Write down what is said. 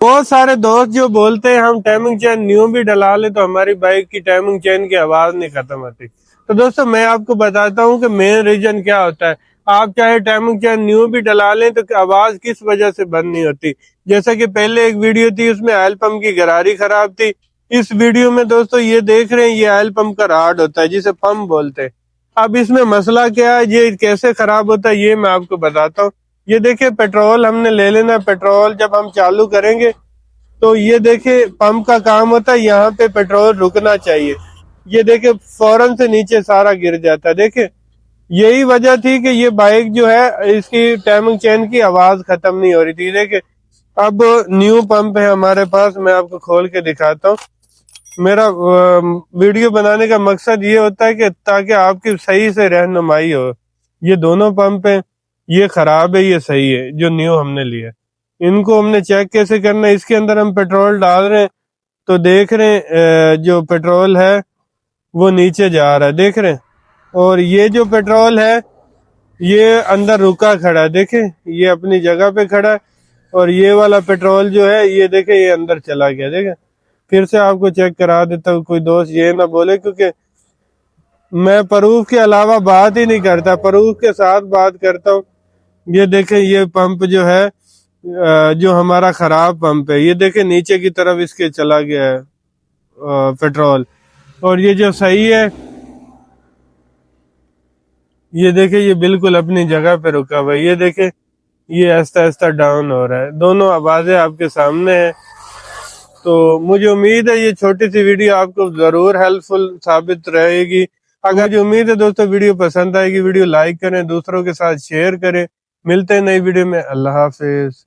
بہت سارے دوست جو بولتے ہیں ہم ٹائمنگ چین نیو بھی ڈلا لیں تو ہماری بائک کی ٹائمنگ چین کی آواز نہیں ختم ہوتی. تو دوستو میں آپ کو بتاتا ہوں کہ مین ریزن کیا ہوتا ہے. آپ چاہے ٹائمنگ چین نیو بھی ڈلا لیں تو آواز کس وجہ سے بند نہیں ہوتی. جیسا کہ پہلے ایک ویڈیو تھی اس میں آئل پمپ کی گراری خراب تھی. اس ویڈیو میں دوستو یہ دیکھ رہے ہیں یہ آئل پمپ کا راڈ ہوتا ہے جسے پمپ بولتے ہیں. اب اس میں مسئلہ کیا ہے, یہ کیسے خراب ہوتا ہے یہ میں آپ کو بتاتا ہوں. یہ دیکھیں پیٹرول ہم نے لے لینا. پیٹرول جب ہم چالو کریں گے تو یہ دیکھیں پمپ کا کام ہوتا ہے یہاں پہ پیٹرول رکنا چاہیے. یہ دیکھیں فوراً سے نیچے سارا گر جاتا ہے. دیکھیں یہی وجہ تھی کہ یہ بائک جو ہے اس کی ٹائمنگ چین کی آواز ختم نہیں ہو رہی تھی. دیکھیں اب نیو پمپ ہے ہمارے پاس, میں آپ کو کھول کے دکھاتا ہوں. میرا ویڈیو بنانے کا مقصد یہ ہوتا ہے کہ تاکہ آپ کی صحیح سے رہنمائی ہو. یہ دونوں پمپ ہیں, یہ خراب ہے یہ صحیح ہے جو نیو ہم نے لیا. ان کو ہم نے چیک کیسے کرنا ہے, اس کے اندر ہم پیٹرول ڈال رہے ہیں تو دیکھ رہے ہیں جو پیٹرول ہے وہ نیچے جا رہا ہے, دیکھ رہے ہیں. اور یہ جو پیٹرول ہے یہ اندر رکا کھڑا ہے, دیکھیں یہ اپنی جگہ پہ کھڑا ہے. اور یہ والا پیٹرول جو ہے یہ دیکھیں یہ اندر چلا گیا. دیکھیں پھر سے آپ کو چیک کرا دیتا ہوں, کوئی دوست یہ نہ بولے, کیونکہ میں پروف کے علاوہ بات ہی نہیں کرتا, پروف کے ساتھ بات کرتا ہوں. یہ دیکھیں یہ پمپ جو ہے جو ہمارا خراب پمپ ہے, یہ دیکھیں نیچے کی طرف اس کے چلا گیا ہے پیٹرول. اور یہ جو صحیح ہے یہ دیکھیں یہ بالکل اپنی جگہ پہ رکا ہوا ہے. یہ دیکھیں یہ آہستہ آہستہ ڈاؤن ہو رہا ہے. دونوں آوازیں آپ کے سامنے ہیں. تو مجھے امید ہے یہ چھوٹی سی ویڈیو آپ کو ضرور ہیلپ فل ثابت رہے گی. اگر مجھے امید ہے دوستو ویڈیو پسند آئے گی, ویڈیو لائک کریں, دوسروں کے ساتھ شیئر کریں. ملتے ہیں نئی ویڈیو میں. اللہ حافظ.